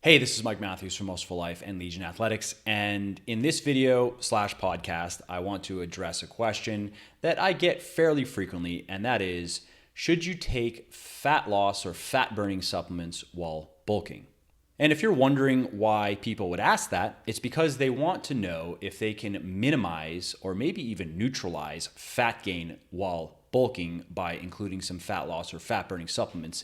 Hey, this is Mike Matthews from Muscle for Life and Legion Athletics. And in this video slash podcast, I want to address a question that I get fairly frequently, and that is, should you take fat loss or fat burning supplements while bulking? And if you're wondering why people would ask that, it's because they want to know if they can minimize or maybe even neutralize fat gain while bulking by including some fat loss or fat burning supplements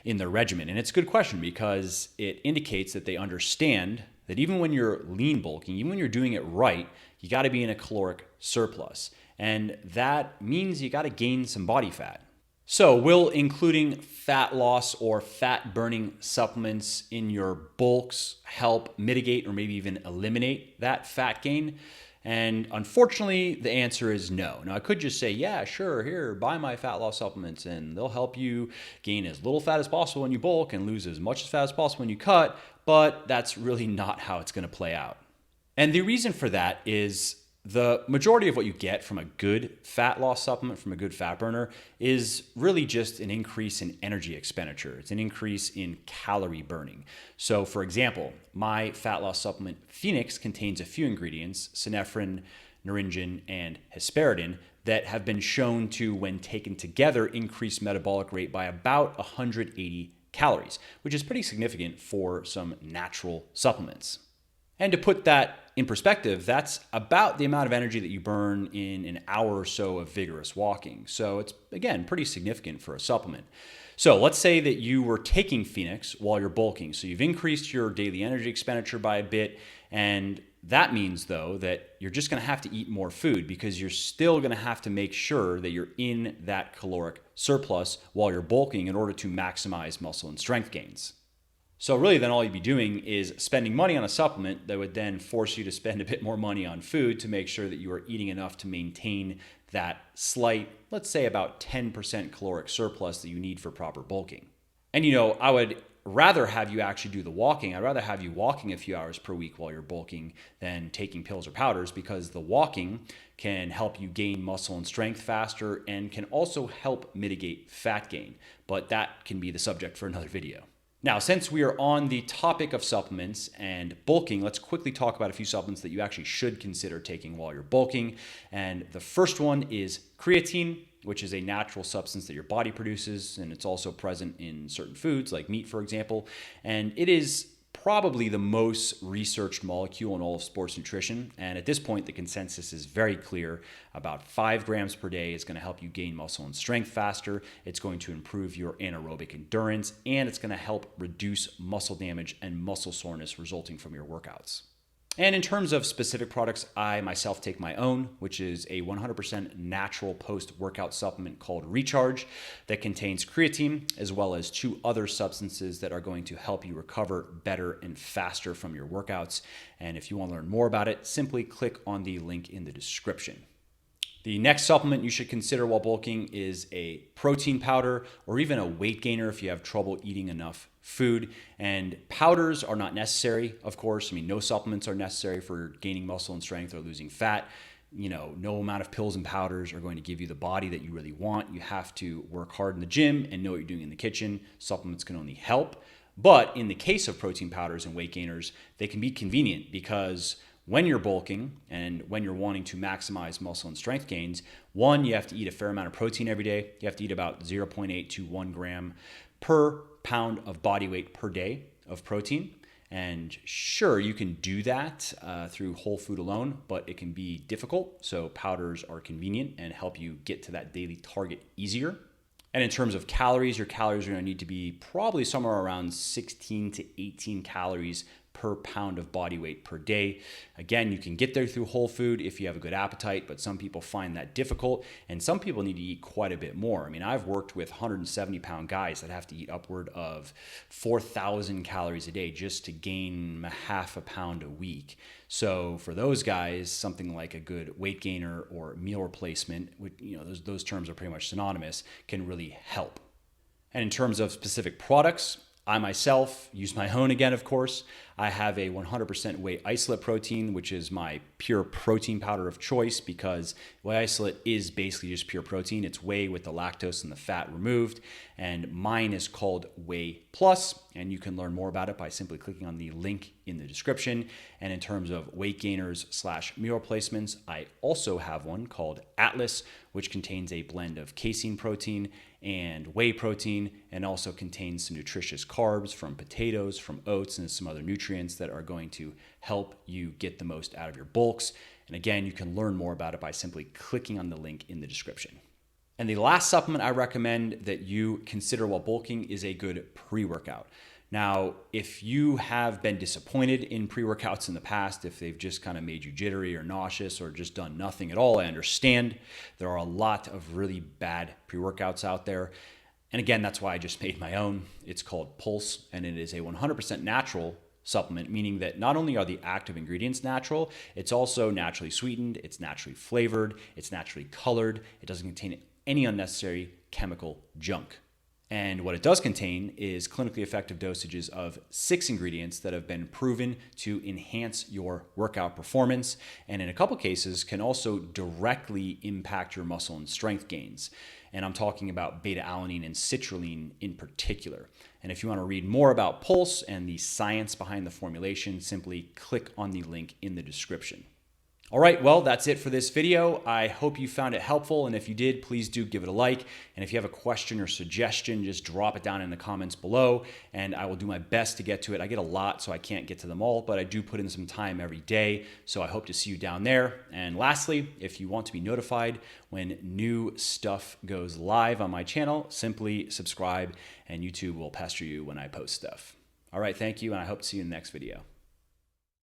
in their regimen. And it's a good question because it indicates that they understand that even when you're lean bulking, even when you're doing it right, you got to be in a caloric surplus. And that means you got to gain some body fat. So will including fat loss or fat burning supplements in your bulks help mitigate or maybe even eliminate that fat gain? And unfortunately, the answer is no. Now, I could just say, yeah, sure, here, buy my fat loss supplements and they'll help you gain as little fat as possible when you bulk and lose as much fat as possible when you cut, but that's really not how it's going to play out. And the reason for that is the majority of what you get from a good fat loss supplement, from a good fat burner, is really just an increase in energy expenditure. It's an increase in calorie burning. So for example, my fat loss supplement Phoenix contains a few ingredients, synephrine, naringin, and hesperidin, that have been shown to, when taken together, increase metabolic rate by about 180 calories, which is pretty significant for some natural supplements. And to put that in perspective, that's about the amount of energy that you burn in an hour or so of vigorous walking. So it's, again, pretty significant for a supplement. So let's say that you were taking Phoenix while you're bulking. So you've increased your daily energy expenditure by a bit. And that means, though, that you're just going to have to eat more food because you're still going to have to make sure that you're in that caloric surplus while you're bulking in order to maximize muscle and strength gains. So really then all you'd be doing is spending money on a supplement that would then force you to spend a bit more money on food to make sure that you are eating enough to maintain that slight, let's say about 10% caloric surplus that you need for proper bulking. And I would rather have you actually do the walking. I'd rather have you walking a few hours per week while you're bulking than taking pills or powders, because the walking can help you gain muscle and strength faster and can also help mitigate fat gain. But that can be the subject for another video. Now, since we are on the topic of supplements and bulking, let's quickly talk about a few supplements that you actually should consider taking while you're bulking. And the first one is creatine, which is a natural substance that your body produces, and it's also present in certain foods like meat, for example. And it is probably the most researched molecule in all of sports nutrition. And at this point, the consensus is very clear. About 5 grams per day is going to help you gain muscle and strength faster. It's going to improve your anaerobic endurance, and it's going to help reduce muscle damage and muscle soreness resulting from your workouts. And in terms of specific products, I myself take my own, which is a 100% natural post-workout supplement called Recharge that contains creatine, as well as 2 other substances that are going to help you recover better and faster from your workouts. And if you want to learn more about it, simply click on the link in the description. The next supplement you should consider while bulking is a protein powder or even a weight gainer if you have trouble eating enough food. And powders are not necessary, of course. No supplements are necessary for gaining muscle and strength or losing fat. No amount of pills and powders are going to give you the body that you really want. You have to work hard in the gym and know what you're doing in the kitchen. Supplements can only help. But in the case of protein powders and weight gainers, they can be convenient because when you're bulking and when you're wanting to maximize muscle and strength gains, one, you have to eat a fair amount of protein every day. You have to eat about 0.8 to 1 gram per pound of body weight per day of protein. And sure, you can do that through whole food alone, but it can be difficult. So powders are convenient and help you get to that daily target easier. And in terms of calories, your calories are going to need to be probably somewhere around 16 to 18 calories per pound of body weight per day. Again, you can get there through whole food if you have a good appetite, but some people find that difficult, and some people need to eat quite a bit more. I've worked with 170-pound guys that have to eat upward of 4,000 calories a day just to gain a half a pound a week. So for those guys, something like a good weight gainer or meal replacement, those terms are pretty much synonymous, can really help. And in terms of specific products, I myself use my own again, of course. I have a 100% whey isolate protein, which is my pure protein powder of choice because whey isolate is basically just pure protein. It's whey with the lactose and the fat removed. And mine is called Whey Plus, and you can learn more about it by simply clicking on the link in the description. And in terms of weight gainers / meal replacements, I also have one called Atlas, which contains a blend of casein protein and whey protein, and also contains some nutritious carbs from potatoes, from oats, and some other nutrients that are going to help you get the most out of your bulks. And again, you can learn more about it by simply clicking on the link in the description. And the last supplement I recommend that you consider while bulking is a good pre-workout. Now, if you have been disappointed in pre-workouts in the past, if they've just kind of made you jittery or nauseous or just done nothing at all, I understand. There are a lot of really bad pre-workouts out there. And again, that's why I just made my own. It's called Pulse, and it is a 100% natural supplement, meaning that not only are the active ingredients natural, it's also naturally sweetened, it's naturally flavored, it's naturally colored, it doesn't contain any unnecessary chemical junk. And what it does contain is clinically effective dosages of 6 ingredients that have been proven to enhance your workout performance, and in a couple cases can also directly impact your muscle and strength gains. And I'm talking about beta-alanine and citrulline in particular. And if you want to read more about Pulse and the science behind the formulation, simply click on the link in the description. All right, well, that's it for this video. I hope you found it helpful, and if you did, please do give it a like. And if you have a question or suggestion, just drop it down in the comments below, and I will do my best to get to it. I get a lot, so I can't get to them all, but I do put in some time every day, so I hope to see you down there. And lastly, if you want to be notified when new stuff goes live on my channel, simply subscribe, and YouTube will pester you when I post stuff. All right, thank you, and I hope to see you in the next video.